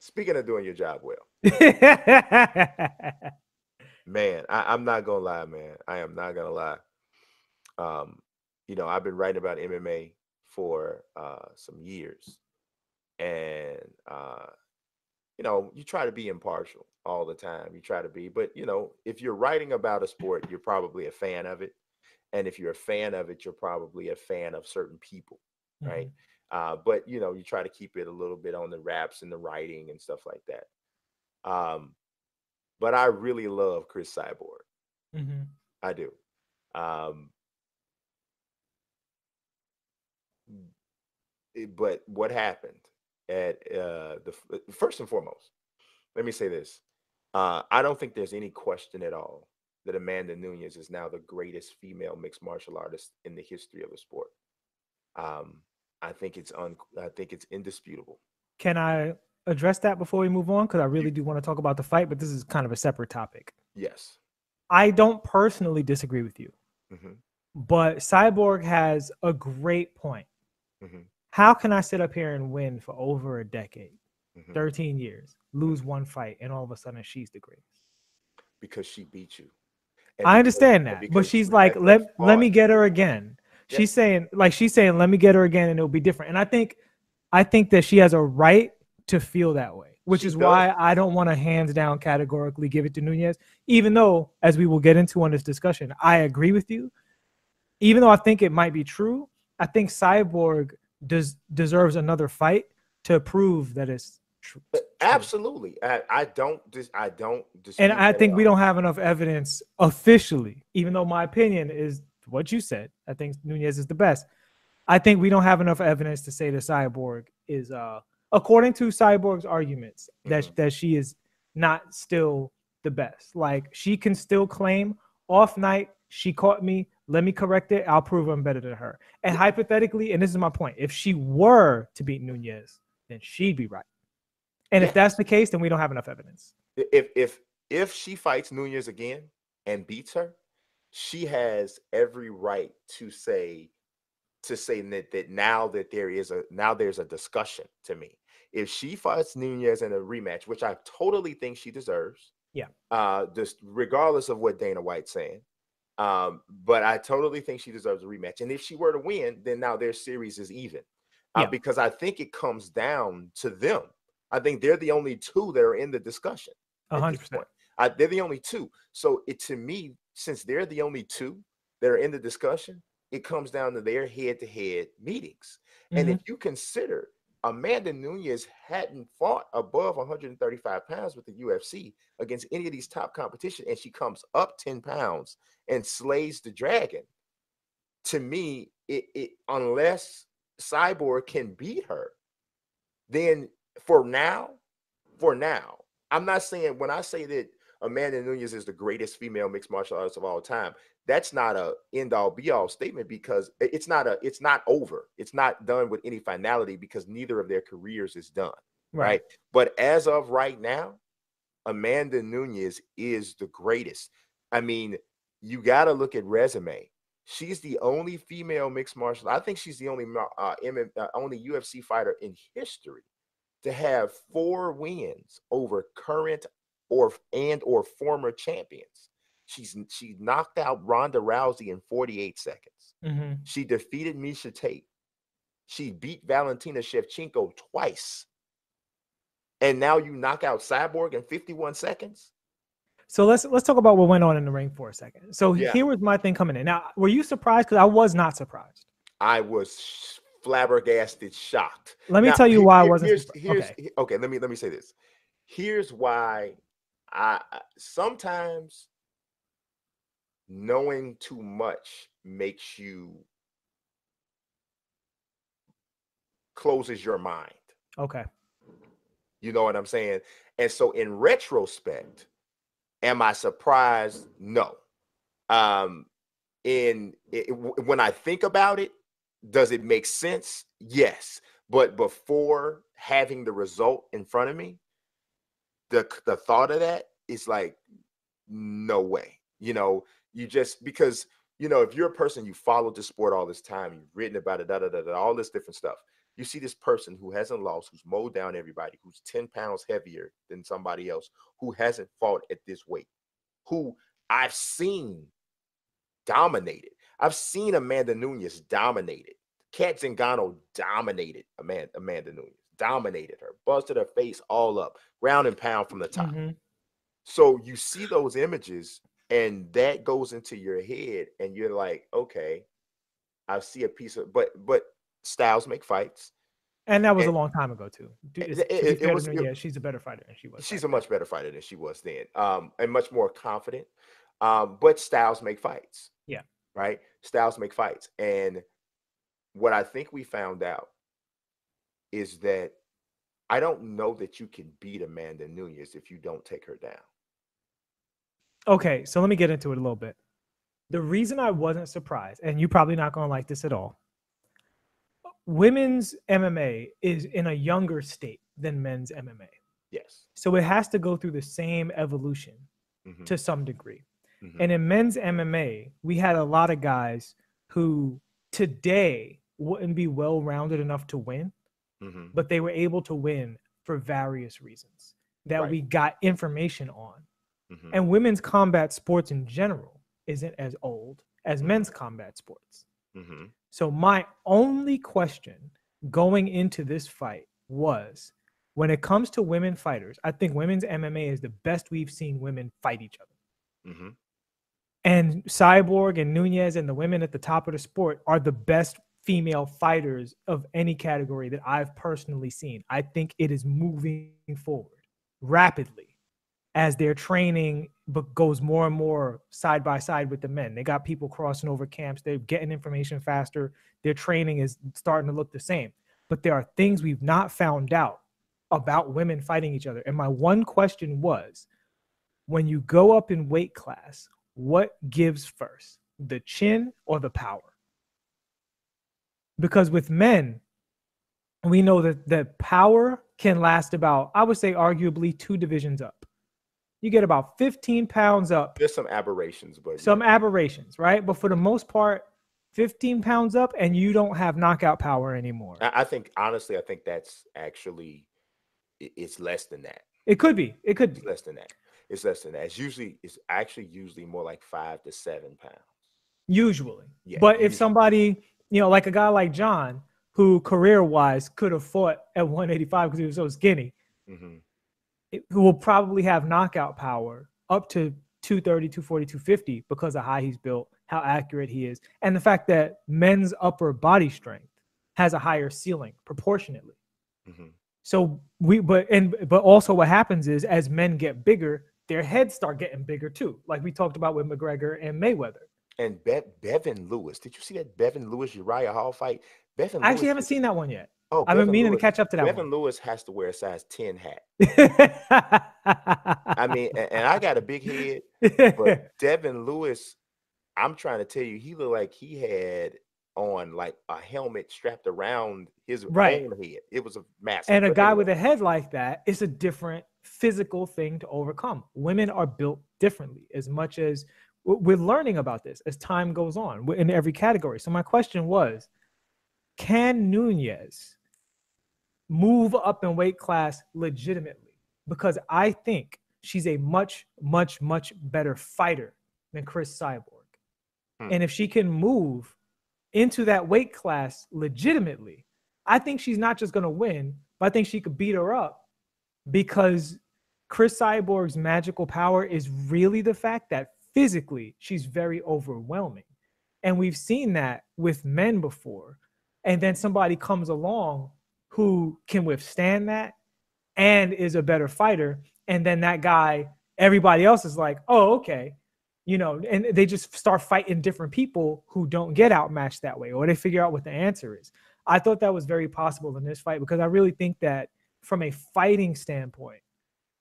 Speaking of doing your job well, man, I'm not gonna lie, man. I am not gonna lie. Um, I've been writing about MMA for some years, and you try to be impartial all the time. You try to be, but if you're writing about a sport, you're probably a fan of it, and if you're a fan of it, you're probably a fan of certain people, right? Mhm. But you try to keep it a little bit on the wraps and the writing and stuff like that. Um, but I really love Chris Cyborg. Mhm. I do. Um, but what happened at first and foremost, let me say this. I don't think there's any question at all that Amanda Nunes is now the greatest female mixed martial artist in the history of the sport. Um, I think it's indisputable. Can I address that before we move on? Because I really do want to talk about the fight, but this is kind of a separate topic. Yes. I don't personally disagree with you, Hmm. but Cyborg has a great point. Hmm. How can I sit up here and win for over a decade, Hmm. 13 years, lose Hmm. one fight, and all of a sudden she's the greatest? Because she beat you, and I understand and that, but because she's you like, hadn't let fought. me get her again. Yeah. She's saying, let me get her again, and it'll be different. And I think that she has a right to feel that way, which She is does. why I don't want to hands down categorically give it to Nunez, even though, as we will get into on this discussion, I agree with you. Even though I think it might be true, I think Cyborg deserves another fight to prove that it's true. Absolutely. I don't And dispute I that at think we all. don't have enough evidence officially, even though my opinion is what you said. I think Nunez is the best. I think we don't have enough evidence to say that Cyborg is, according to Cyborg's arguments, that Hmm. that she is not still the best. Like she can still claim off night, she caught me. Let me correct it. I'll prove I'm better than her. And Yeah. hypothetically, and this is my point, if she were to beat Nunez, then she'd be right. And if that's Yes. the case, then we don't have enough evidence. If she fights Nunez again and beats her, she has every right to say that now there's a discussion to me. If she fights Nunez in a rematch, which I totally think she deserves, Yeah. just regardless of what Dana White's saying. But I totally think she deserves a rematch. And if she were to win, then now their series is even. Yeah. Because I think it comes down to them. I think they're the only two that are in the discussion A at hundred this percent. point. They're the only two. So to me, since they're the only two that are in the discussion, it comes down to their head-to-head meetings. And if Mm-hmm. you consider Amanda Nunes hadn't fought above 135 pounds with the UFC against any of these top competition, and she comes up 10 pounds and slays the dragon. To me, it unless Cyborg can beat her, then for now, for now, I'm not saying when I say that Amanda Nunes is the greatest female mixed martial artist of all time, that's not a end all be all statement because it's not over. It's not done with any finality because neither of their careers is done, Right. right? But as of right now, Amanda Nunes is the greatest. I mean, you got to look at resume. She's the only female mixed martial. I think she's the only only UFC fighter in history to have 4 wins over current or former champions. She knocked out Ronda Rousey in 48 seconds. Mm-hmm. She defeated Misha Tate. She beat Valentina Shevchenko twice. And now you knock out Cyborg in 51 seconds? So let's talk about what went on in the ring for a second. So Yeah. here was my thing coming in. Now, were you surprised? Because I was not surprised. I was flabbergasted, shocked. Let me Now, tell you why I wasn't surprised. here's Okay. okay. Let me say this. Here's why sometimes knowing too much makes you closes your mind. Okay. You know what I'm saying? And so, in retrospect, am I surprised? No. Um, when I think about it, does it make sense? Yes. But before having the result in front of me, the thought of that is like, no way. You just because if you're a person you followed the sport all this time, you've written about it, all this different stuff. You see this person who hasn't lost, who's mowed down everybody, who's 10 pounds heavier than somebody else, who hasn't fought at this weight, who I've seen dominated. I've seen Amanda Nunes dominated. Kat Zingano dominated Amanda Nunes, dominated her, busted her face all up, ground and pound from the top. So you see those images, and that goes into your head, and you're like, okay, I see a piece of, but styles make fights. And that was a long time ago too. She's a better fighter than she was. She's a much better fighter than she was then, and much more confident. But styles make fights. Yeah. Right? Styles make fights. And what I think we found out is that I don't know that you can beat Amanda Nunes if you don't take her down. Okay, so let me get into it a little bit. The reason I wasn't surprised, and you're probably not going to like this at all, women's MMA is in a younger state than men's MMA. Yes. So it has to go through the same evolution to some degree. And in men's MMA, we had a lot of guys who today wouldn't be well-rounded enough to win, but they were able to win for various reasons that we got information on. And women's combat sports in general isn't as old as men's combat sports. So my only question going into this fight was, when it comes to women fighters, I think women's MMA is the best we've seen women fight each other. And Cyborg and Nunes and the women at the top of the sport are the best female fighters of any category that I've personally seen. I think it is moving forward rapidly as their training goes more and more side by side with the men. They got people crossing over camps. They're getting information faster. Their training is starting to look the same. But there are things we've not found out about women fighting each other. And my one question was, when you go up in weight class, what gives first, the chin or the power? Because with men, we know that the power can last about, I would say arguably 2 divisions up. You get about 15 pounds up. There's some aberrations, but some aberrations, right? But for the most part, 15 pounds up and you don't have knockout power anymore. I think, honestly, I think that's actually, it's less than that. It could be. It could be. It's less than that. It's less than that. It's actually usually more like 5 to 7 pounds. Usually. Yeah, but if somebody, like a guy like John, who career-wise could have fought at 185 because he was so skinny, who will probably have knockout power up to 230, 240, 250 because of how he's built, how accurate he is, and the fact that men's upper body strength has a higher ceiling proportionately. So but also what happens is, as men get bigger, their heads start getting bigger too, like we talked about with McGregor and Mayweather. And Bevan Lewis, did you see that Bevan Lewis Uriah Hall fight? I actually haven't seen that one yet. Oh, I've been meaning to catch up to that one. Bevan Lewis has to wear a size 10 hat. I mean, and I got a big head, but Devin Lewis, I'm trying to tell you, he looked like he had on like a helmet strapped around his own head. It was a massive. And a guy with a head like that is a different physical thing to overcome. Women are built differently, as much as we're learning about this as time goes on in every category. So my question was, can Nunes move up in weight class legitimately? Because I think she's a much, much, much better fighter than Chris Cyborg. And if she can move into that weight class legitimately, I think she's not just going to win, but I think she could beat her up, because Chris Cyborg's magical power is really the fact that physically she's very overwhelming. And we've seen that with men before. And then somebody comes along who can withstand that and is a better fighter. And then that guy, everybody else is like, oh, okay. And they just start fighting different people who don't get outmatched that way, or they figure out what the answer is. I thought that was very possible in this fight, because I really think that from a fighting standpoint,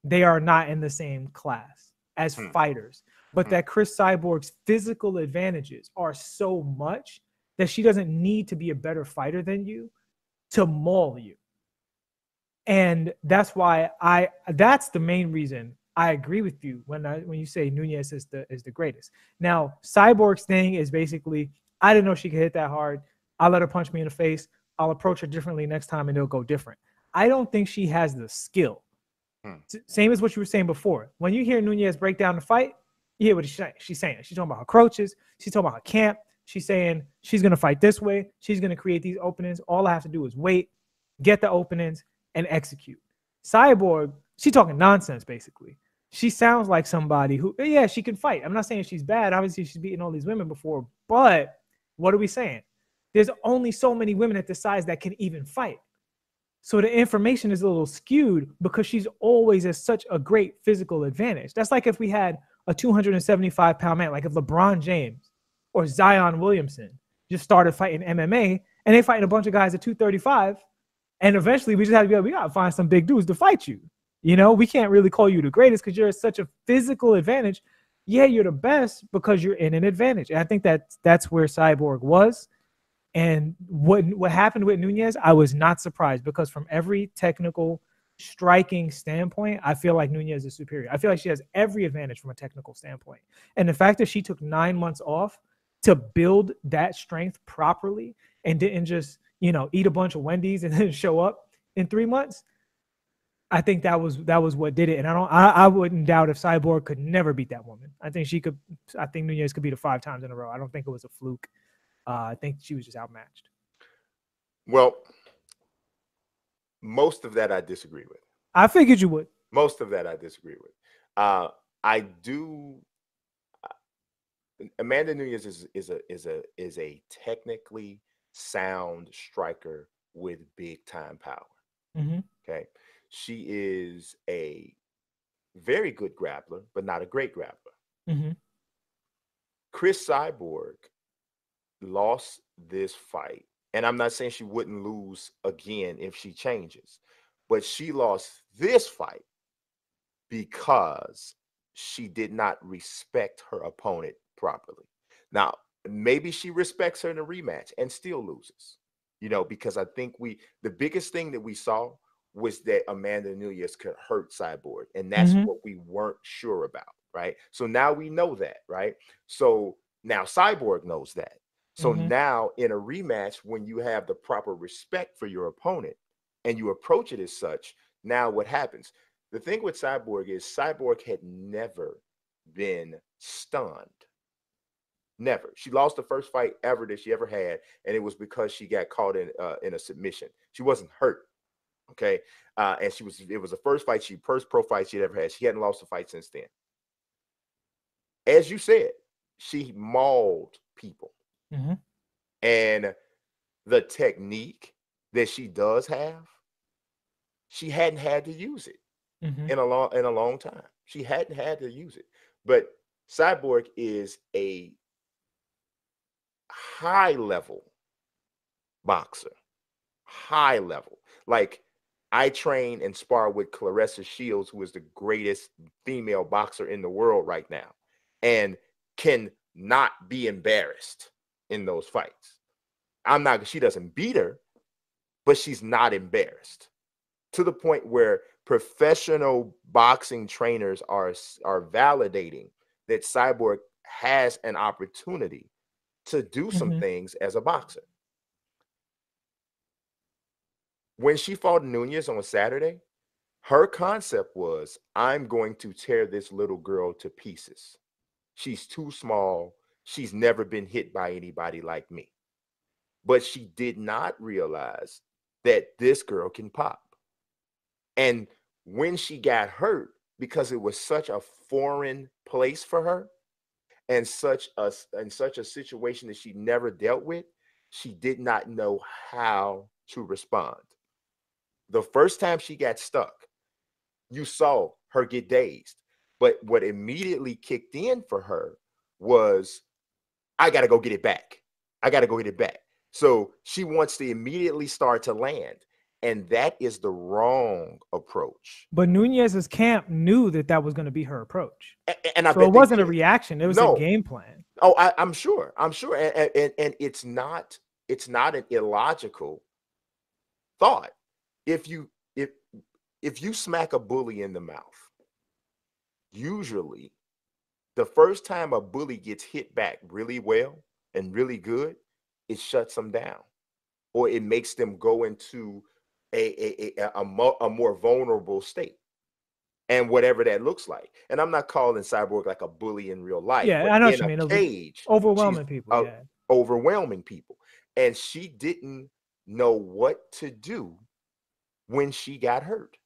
they are not in the same class as fighters, but that Chris Cyborg's physical advantages are so much that she doesn't need to be a better fighter than you to maul you. And that's why that's the main reason I agree with you when you say Nunes is the greatest. Now, Cyborg's thing is basically, I didn't know she could hit that hard. I let her punch me in the face. I'll approach her differently next time and it'll go different. I don't think she has the skill. Same as what you were saying before. When you hear Nunes break down the fight, you hear what she's saying. She's talking about her coaches. She's talking about her camp. She's saying she's going to fight this way. She's going to create these openings. All I have to do is wait, get the openings, and execute. Cyborg, she's talking nonsense, basically. She sounds like somebody who, yeah, she can fight. I'm not saying she's bad. Obviously, she's beaten all these women before. But what are we saying? There's only so many women at the size that can even fight. So the information is a little skewed because she's always at such a great physical advantage. That's like if we had a 275-pound man, like if LeBron James or Zion Williamson just started fighting MMA and they fighting a bunch of guys at 235, and eventually we just have to be like, we got to find some big dudes to fight you. You know, we can't really call you the greatest because you're at such a physical advantage. Yeah, you're the best because you're in an advantage. And I think that's where Cyborg was. And what happened with Nunes, I was not surprised because from every technical striking standpoint, I feel like Nunes is superior. I feel like she has every advantage from a technical standpoint. And the fact that she took 9 months off to build that strength properly and didn't just, eat a bunch of Wendy's and then show up in 3 months, I think that was what did it. And I wouldn't doubt if Cyborg could never beat that woman. I think Nunes could beat her 5 times in a row. I don't think it was a fluke. I think she was just outmatched. Well, most of that I disagree with. I figured you would. Most of that I disagree with. I do. Amanda Nunes is a technically sound striker with big time power. Mm-hmm. Okay, she is a very good grappler, but not a great grappler. Mm-hmm. Chris Cyborg lost this fight, and I'm not saying she wouldn't lose again if she changes, but she lost this fight because she did not respect her opponent properly. Now, maybe she respects her in a rematch and still loses, because I think the biggest thing that we saw was that Amanda Nunes could hurt Cyborg, and that's what we weren't sure about, right? So now we know that, right? So now Cyborg knows that. So now in a rematch, when you have the proper respect for your opponent and you approach it as such, now what happens? The thing with Cyborg is Cyborg had never been stunned. Never. She lost the first fight ever that she ever had, and it was because she got caught in a submission. She wasn't hurt, okay? And it was the first pro fight she'd ever had. She hadn't lost a fight since then. As you said, she mauled people. Mm-hmm. And the technique that she does have, she hadn't had to use it in a long time. She hadn't had to use it. But Cyborg is a high level boxer. High level. Like, I train and spar with Clarissa Shields, who is the greatest female boxer in the world right now, and can not be embarrassed in those fights. She doesn't beat her, but she's not embarrassed, to the point where professional boxing trainers are validating that Cyborg has an opportunity to do some things as a boxer. When she fought Nunes on Saturday, her concept was, I'm going to tear this little girl to pieces. She's too small. She's never been hit by anybody like me. But she did not realize that this girl can pop. And when she got hurt, because it was such a foreign place for her and such a situation that she never dealt with, she did not know how to respond. The first time she got stuck, you saw her get dazed. But what immediately kicked in for her was, I got to go get it back. I got to go get it back. So she wants to immediately start to land. And that is the wrong approach. But Nunes's camp knew that was going to be her approach. And I so it wasn't a reaction. It was a game plan. Oh, I'm sure. I'm sure. And it's not an illogical thought. If you smack a bully in the mouth, usually the first time a bully gets hit back really well and really good, it shuts them down. or it makes them go into a more vulnerable state, and whatever that looks like. And I'm not calling Cyborg like a bully in real life, Yeah, but I know in what you a mean. cage, Overwhelming she's people. Yeah. overwhelming people. And she didn't know what to do when she got hurt.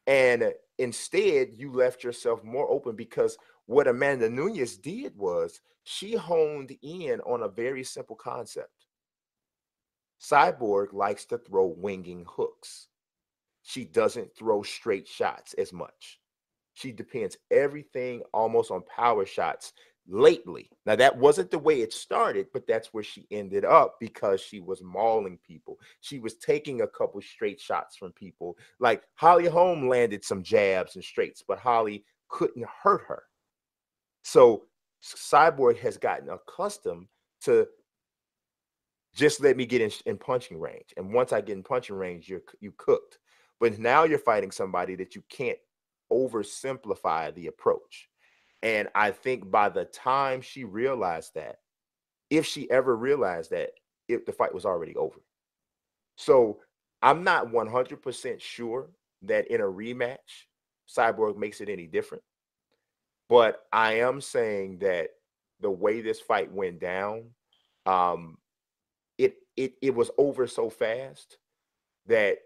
And instead, you left yourself more open, because what Amanda Nunes did was she honed in on a very simple concept. Cyborg likes to throw winging hooks. She doesn't throw straight shots as much. She depends everything almost on power shots lately. Now, that wasn't the way it started, but that's where she ended up, because she was mauling people. She was taking a couple straight shots from people. Like Holly Holm landed some jabs and straights, but Holly couldn't hurt her. So Cyborg has gotten accustomed to, just let me get in punching range. And once I get in punching range, you cooked. But now you're fighting somebody that you can't oversimplify the approach. And I think by the time she realized that, if she ever realized that, the fight was already over. So I'm not 100% sure that in a rematch, Cyborg makes it any different. But I am saying that the way this fight went down, it was over so fast that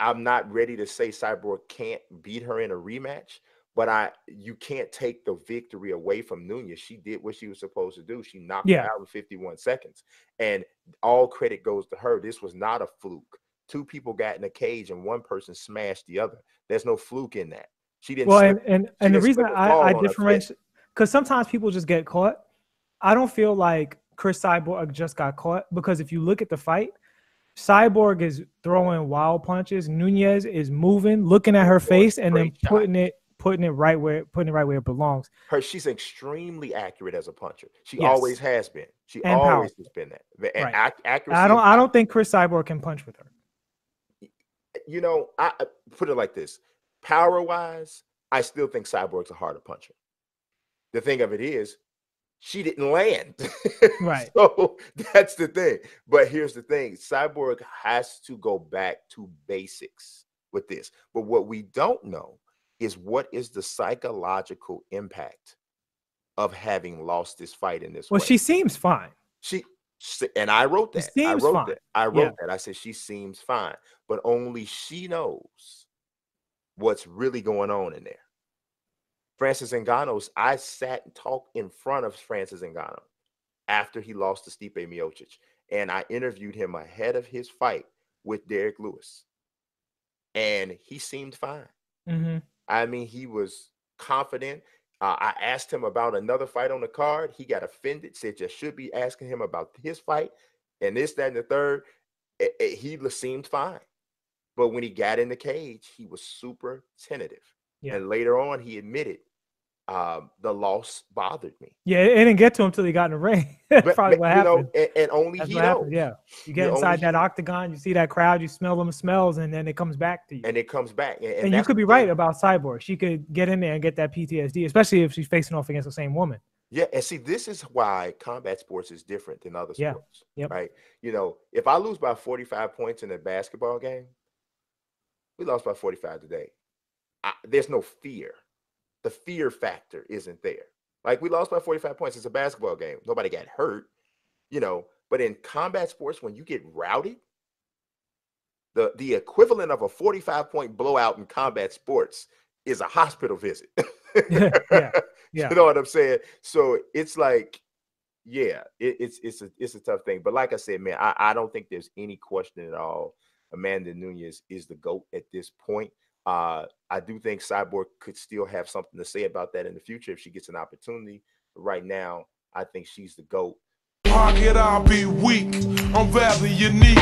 I'm not ready to say Cyborg can't beat her in a rematch, but you can't take the victory away from Nunes. She did what she was supposed to do. She knocked her out in 51 seconds. And all credit goes to her. This was not a fluke. Two people got in a cage and one person smashed the other. There's no fluke in that. She didn't. Well, and the reason I differentiate, because sometimes people just get caught. I don't feel like Chris Cyborg just got caught, because if you look at the fight, Cyborg is throwing wild punches. Nunes is moving, looking at her face, and then putting it right where it belongs. She's extremely accurate as a puncher. She always has been. She always has been that. And accuracy. I don't think Chris Cyborg can punch with her. You know, I put it like this: power-wise, I still think Cyborg's a harder puncher. The thing of it is, she didn't land. Right. So that's the thing. But here's the thing: Cyborg has to go back to basics with this. But what we don't know is what is the psychological impact of having lost this fight in this way. Well, she seems fine. And I wrote that. I wrote that. I said she seems fine, but only she knows what's really going on in there. Francis Ngannou's, I sat and talked in front of Francis Ngannou after he lost to Stipe Miocic, and I interviewed him ahead of his fight with Derek Lewis, and he seemed fine. Mm-hmm. I mean, he was confident. I asked him about another fight on the card. He got offended, said you should be asking him about his fight, and this, that, and the third. He seemed fine. But when he got in the cage, he was super tentative. Yeah. And later on, he admitted the loss bothered me. Yeah, it didn't get to him until he got in the ring. That's probably what happened. And only he knows. Yeah, you get inside that octagon, you see that crowd, you smell them smells, and then it comes back to you. And it comes back. And you could be right about Cyborg. She could get in there and get that PTSD, especially if she's facing off against the same woman. Yeah, and see, this is why combat sports is different than other sports, right? You know, if I lose by 45 points in a basketball game, we lost by 45 today. There's no fear. The fear factor isn't there. Like, we lost by 45 points. It's a basketball game. Nobody got hurt, you know. But in combat sports, when you get routed, the equivalent of a 45-point blowout in combat sports is a hospital visit. Yeah. You know what I'm saying? So it's like, yeah, it's a tough thing. But like I said, man, I don't think there's any question at all. Amanda Nunes is the GOAT at this point. I do think Cyborg could still have something to say about that in the future if she gets an opportunity. But right now, I think she's the GOAT. How could I be weak? I'm rather unique.